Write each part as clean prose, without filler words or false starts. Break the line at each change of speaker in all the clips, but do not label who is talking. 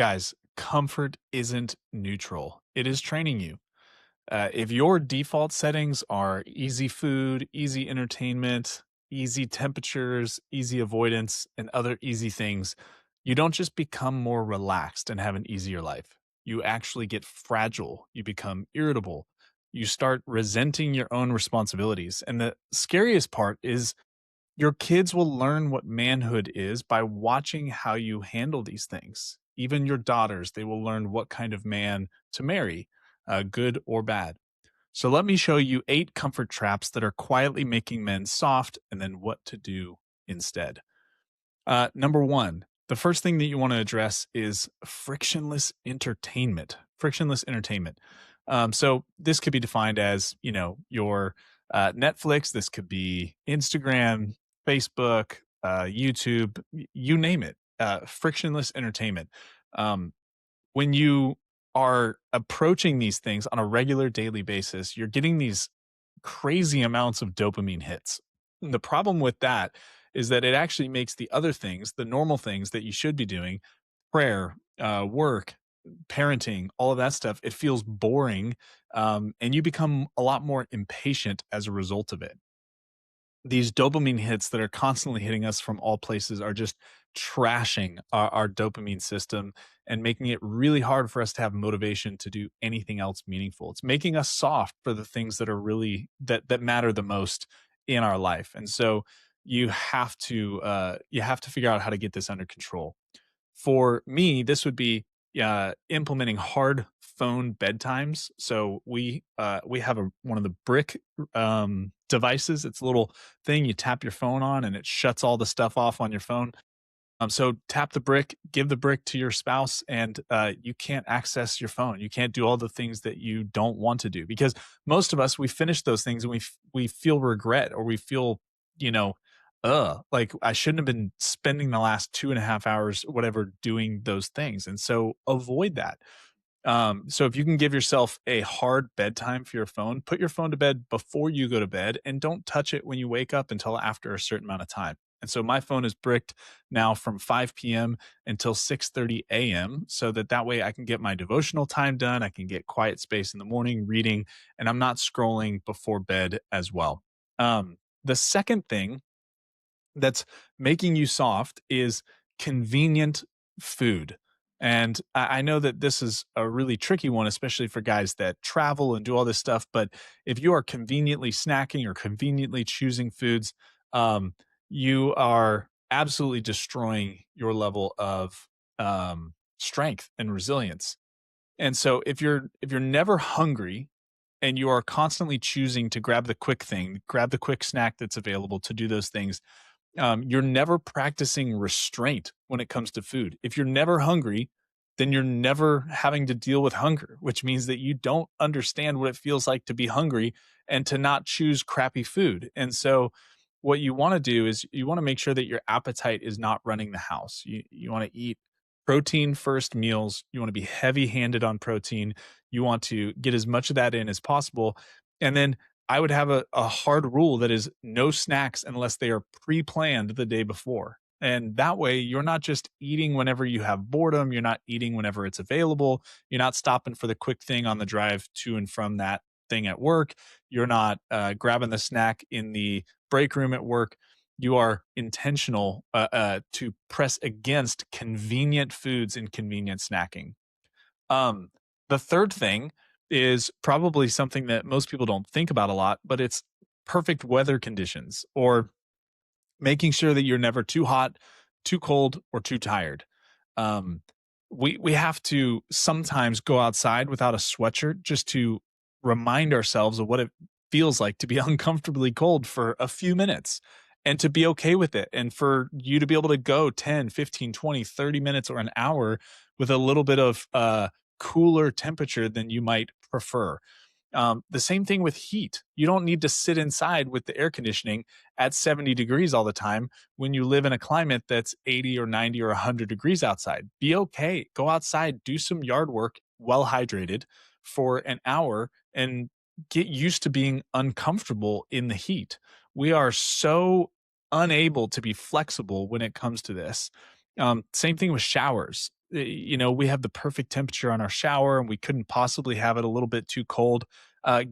Guys, comfort isn't neutral. It is training you. If your default settings are easy food, easy entertainment, easy temperatures, easy avoidance, and other easy things, you don't just become more relaxed and have an easier life. You actually get fragile. You become irritable. You start resenting your own responsibilities. And the scariest part is your kids will learn what manhood is by watching how you handle these things. Even your daughters, they will learn what kind of man to marry, good or bad. So let me show you 8 comfort traps that are quietly making men soft and then what to do instead. Number one, the first thing that you want to address is frictionless entertainment. Frictionless entertainment. So this could be defined as, your Netflix. This could be Instagram, Facebook, YouTube, you name it. Frictionless entertainment. Um, when you are approaching these things on a regular daily basis, you're getting these crazy amounts of dopamine hits. And the problem with that is that it actually makes the other things, the normal things that you should be doing, prayer, work, parenting, all of that stuff, it feels boring. And you become a lot more impatient as a result of it. These dopamine hits that are constantly hitting us from all places are just trashing our dopamine system and making it really hard for us to have motivation to do anything else meaningful. It's making us soft for the things that are really that matter the most in our life. And so you have to figure out how to get this under control. For me, this would be implementing hard phone bedtimes. So we have one of the brick devices. It's a little thing you tap your phone on, and it shuts all the stuff off on your phone. So tap the brick, give the brick to your spouse, and you can't access your phone. You can't do all the things that you don't want to do because most of us we finish those things and we feel regret or we feel you know like I shouldn't have been spending the last 2.5 hours whatever doing those things, and so avoid that. So if you can give yourself a hard bedtime for your phone, put your phone to bed before you go to bed and don't touch it when you wake up until after a certain amount of time. And so my phone is bricked now from 5 p.m. until 6:30 a.m. so that way I can get my devotional time done, I can get quiet space in the morning reading, and I'm not scrolling before bed as well. The second thing that's making you soft is convenient food. And I know that this is a really tricky one, especially for guys that travel and do all this stuff. But if you are conveniently snacking or conveniently choosing foods, um, you are absolutely destroying your level of strength and resilience. And so if you're never hungry and you are constantly choosing to grab the quick thing, grab the quick snack that's available to do those things, you're never practicing restraint when it comes to food. If you're never hungry, then you're never having to deal with hunger, which means that you don't understand what it feels like to be hungry and to not choose crappy food. And so, what you want to do is you want to make sure that your appetite is not running the house. You want to eat protein first meals. You want to be heavy handed on protein. You want to get as much of that in as possible. And then I would have a hard rule that is no snacks unless they are pre-planned the day before. And that way, you're not just eating whenever you have boredom. You're not eating whenever it's available. You're not stopping for the quick thing on the drive to and from that thing at work. You're not grabbing the snack in the break room at work. You are intentional to press against convenient foods and convenient snacking. Um, the third thing is probably something that most people don't think about a lot, but it's perfect weather conditions or making sure that you're never too hot, too cold, or too tired. Um, we have to sometimes go outside without a sweatshirt just to remind ourselves of what it feels like to be uncomfortably cold for a few minutes and to be okay with it and for you to be able to go 10, 15, 20, 30 minutes or an hour with a little bit of cooler temperature than you might prefer. The same thing with heat. You don't need to sit inside with the air conditioning at 70 degrees all the time when you live in a climate that's 80 or 90 or 100 degrees outside. Be okay. Go outside, do some yard work, well hydrated for an hour, and get used to being uncomfortable in the heat. We are so unable to be flexible when it comes to this. Same thing with showers. we have the perfect temperature on our shower and we couldn't possibly have it a little bit too cold.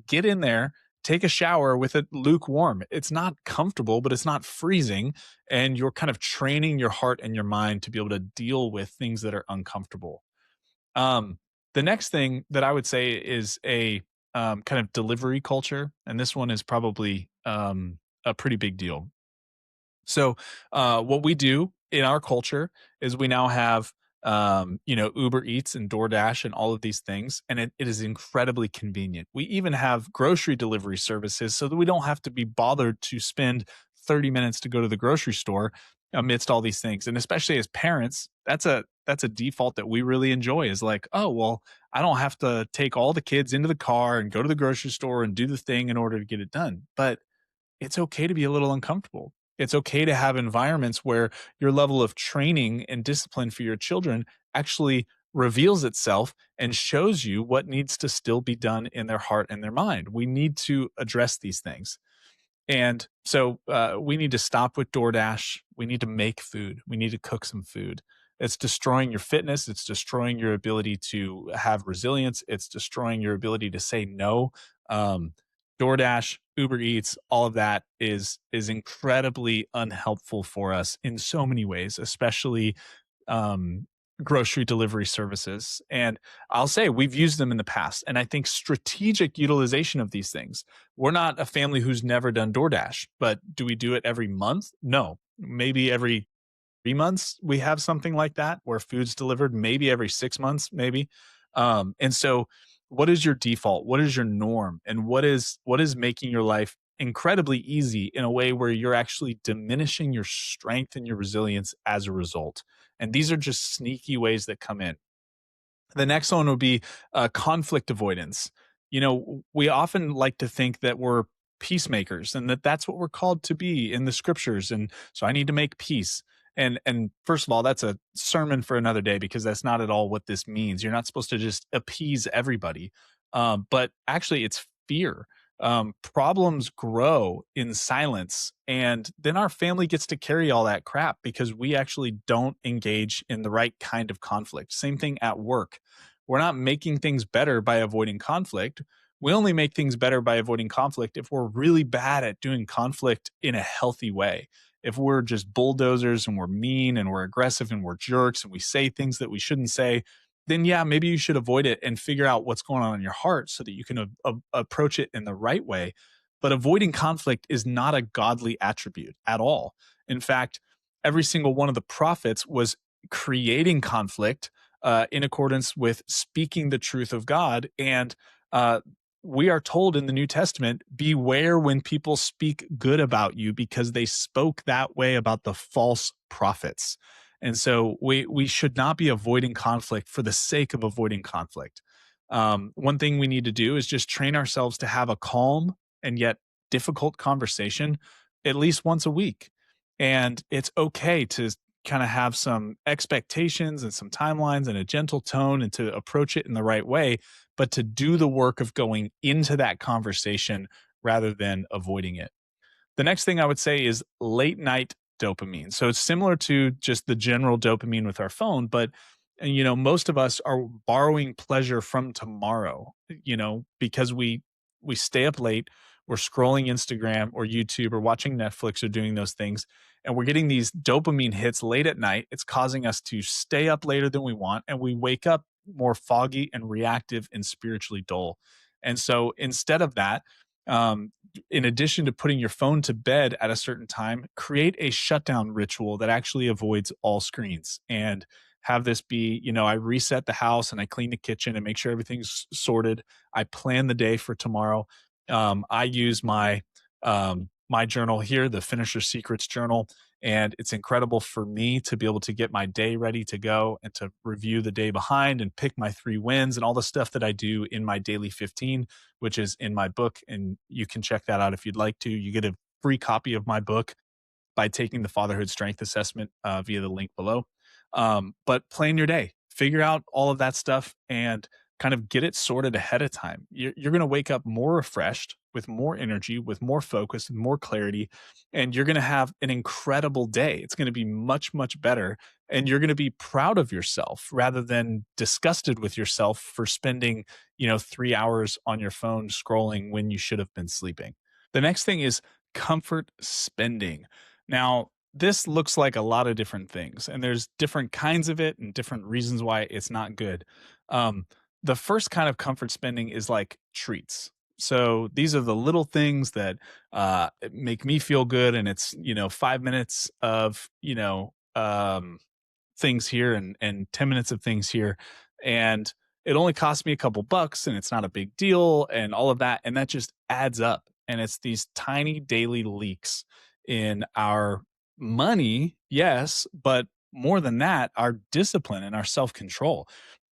Get in there, take a shower with it lukewarm. It's not comfortable, but it's not freezing. And you're kind of training your heart and your mind to be able to deal with things that are uncomfortable. Um, the next thing that I would say is a kind of delivery culture. And this one is probably a pretty big deal. So, what we do in our culture is we now have, Uber Eats and DoorDash and all of these things, and it is incredibly convenient. We even have grocery delivery services so that we don't have to be bothered to spend 30 minutes to go to the grocery store amidst all these things. And especially as parents, that's a default that we really enjoy is like, oh, well, I don't have to take all the kids into the car and go to the grocery store and do the thing in order to get it done. But it's okay to be a little uncomfortable. It's okay to have environments where your level of training and discipline for your children actually reveals itself and shows you what needs to still be done in their heart and their mind. We need to address these things. And so we need to stop with DoorDash. We need to make food. We need to cook some food. It's destroying your fitness. It's destroying your ability to have resilience. It's destroying your ability to say no. Um, DoorDash, Uber Eats, all of that is incredibly unhelpful for us in so many ways, especially um, grocery delivery services. And I'll say we've used them in the past. And I think strategic utilization of these things. We're not a family who's never done DoorDash, but do we do it every month? No. Maybe every 3 months we have something like that where food's delivered, maybe every 6 months, maybe. And so what is your default? What is your norm? And what is making your life incredibly easy in a way where you're actually diminishing your strength and your resilience as a result? And these are just sneaky ways that come in. The next one would be conflict avoidance. We often like to think that we're peacemakers and that that's what we're called to be in the scriptures. And so I need to make peace. And first of all, that's a sermon for another day because that's not at all what this means. You're not supposed to just appease everybody, but actually, it's fear. Problems grow in silence, and then our family gets to carry all that crap because we actually don't engage in the right kind of conflict. Same thing at work. We're not making things better by avoiding conflict. We only make things better by avoiding conflict if we're really bad at doing conflict in a healthy way. If we're just bulldozers and we're mean and we're aggressive and we're jerks and we say things that we shouldn't say, then yeah, maybe you should avoid it and figure out what's going on in your heart so that you can approach it in the right way. But avoiding conflict is not a godly attribute at all. In fact, every single one of the prophets was creating conflict in accordance with speaking the truth of God. And uh, we are told in the New Testament, beware when people speak good about you because they spoke that way about the false prophets. And so we should not be avoiding conflict for the sake of avoiding conflict. One thing we need to do is just train ourselves to have a calm and yet difficult conversation at least once a week. And it's okay to kind of have some expectations and some timelines and a gentle tone and to approach it in the right way, but to do the work of going into that conversation rather than avoiding it. The next thing I would say is late night dopamine. So it's similar to just the general dopamine with our phone, but most of us are borrowing pleasure from tomorrow, because we stay up late, we're scrolling Instagram or YouTube or watching Netflix or doing those things, and we're getting these dopamine hits late at night. It's causing us to stay up later than we want, and we wake up more foggy and reactive and spiritually dull. And so instead of that, um, in addition to putting your phone to bed at a certain time, create a shutdown ritual that actually avoids all screens and have this be, I reset the house and I clean the kitchen and make sure everything's sorted. I plan the day for tomorrow. I use my journal here, the Finisher Secrets journal, and it's incredible for me to be able to get my day ready to go and to review the day behind and pick my 3 wins and all the stuff that I do in my daily 15, which is in my book. And you can check that out if you'd like to. You get a free copy of my book by taking the Fatherhood Strength Assessment via the link below. But plan your day, figure out all of that stuff, and kind of get it sorted ahead of time. You're going to wake up more refreshed, with more energy, with more focus, and more clarity, and you're going to have an incredible day. It's going to be much, much better, and you're going to be proud of yourself rather than disgusted with yourself for spending, 3 hours on your phone scrolling when you should have been sleeping. The next thing is comfort spending. Now, this looks like a lot of different things, and there's different kinds of it and different reasons why it's not good. Um, the first kind of comfort spending is like treats. So these are the little things that make me feel good, and it's 5 minutes of things here and 10 minutes of things here, and it only costs me a couple bucks, and it's not a big deal, and all of that, and that just adds up, and it's these tiny daily leaks in our money, yes, but more than that, our discipline and our self control.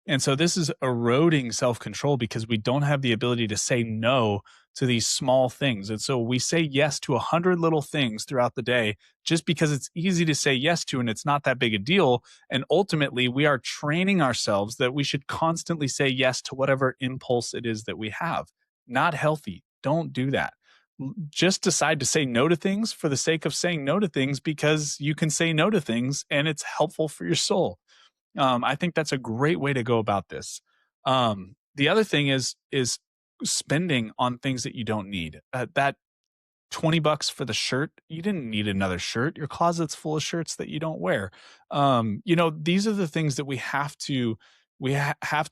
And so this is eroding self control because we don't have the ability to say no to these small things. And so we say yes to 100 little things throughout the day just because it's easy to say yes to and it's not that big a deal. And ultimately, we are training ourselves that we should constantly say yes to whatever impulse it is that we have. Not healthy. Don't do that. Just decide to say no to things for the sake of saying no to things because you can say no to things and it's helpful for your soul. I think that's a great way to go about this. The other thing is spending on things that you don't need. That 20 bucks for the shirt, you didn't need another shirt. Your closet's full of shirts that you don't wear. These are the things that we have to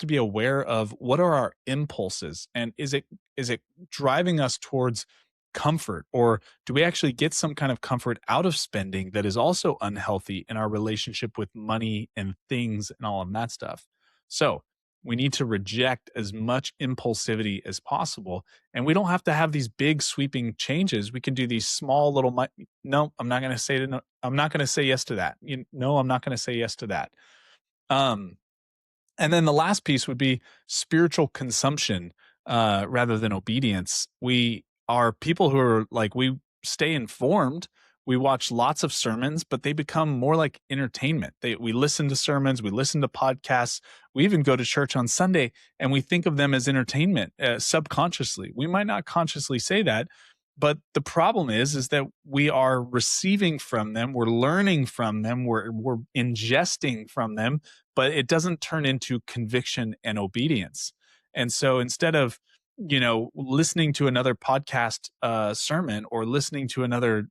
be aware of. What are our impulses, and is it driving us towards comfort, or do we actually get some kind of comfort out of spending that is also unhealthy in our relationship with money and things and all of that stuff? So we need to reject as much impulsivity as possible, and we don't have to have these big sweeping changes. We can do these small little no, I'm not going to say no, I'm not going to say yes to that. No, I'm not going to say yes to that. Um and then the last piece would be spiritual consumption rather than obedience. We are people who are like, we stay informed. We watch lots of sermons, but they become more like entertainment. We listen to sermons, we listen to podcasts, we even go to church on Sunday, and we think of them as entertainment subconsciously. We might not consciously say that, but the problem is that we are receiving from them, we're learning from them, we're ingesting from them, but it doesn't turn into conviction and obedience. And so instead of, listening to another podcast sermon or listening to another,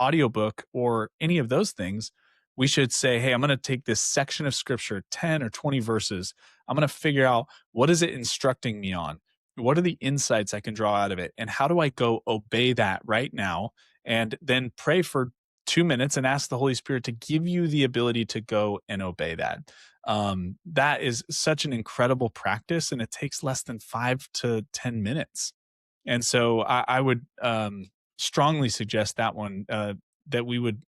audiobook or any of those things, we should say, hey, I'm going to take this section of scripture, 10 or 20 verses. I'm going to figure out, what is it instructing me on? What are the insights I can draw out of it? And how do I go obey that right now? And then pray for 2 minutes and ask the Holy Spirit to give you the ability to go and obey that. That is such an incredible practice, and it takes less than 5 to 10 minutes. And so I would strongly suggest that one, that we would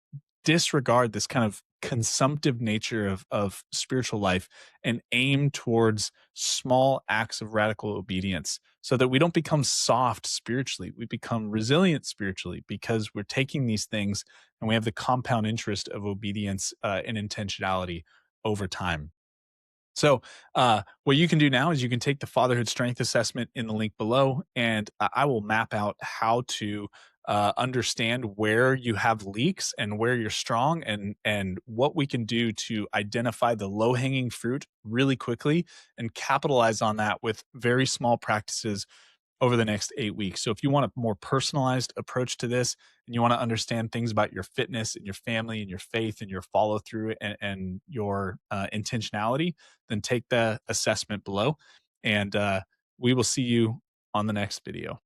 disregard this kind of consumptive nature of spiritual life and aim towards small acts of radical obedience so that we don't become soft spiritually. We become resilient spiritually because we're taking these things and we have the compound interest of obedience and intentionality over time. So, what you can do now is you can take the fatherhood strength assessment in the link below, and I will map out how to understand where you have leaks and where you're strong, and what we can do to identify the low hanging fruit really quickly and capitalize on that with very small practices over the next 8 weeks. So if you want a more personalized approach to this and you want to understand things about your fitness and your family and your faith and your follow through and your intentionality, then take the assessment below. And we will see you on the next video.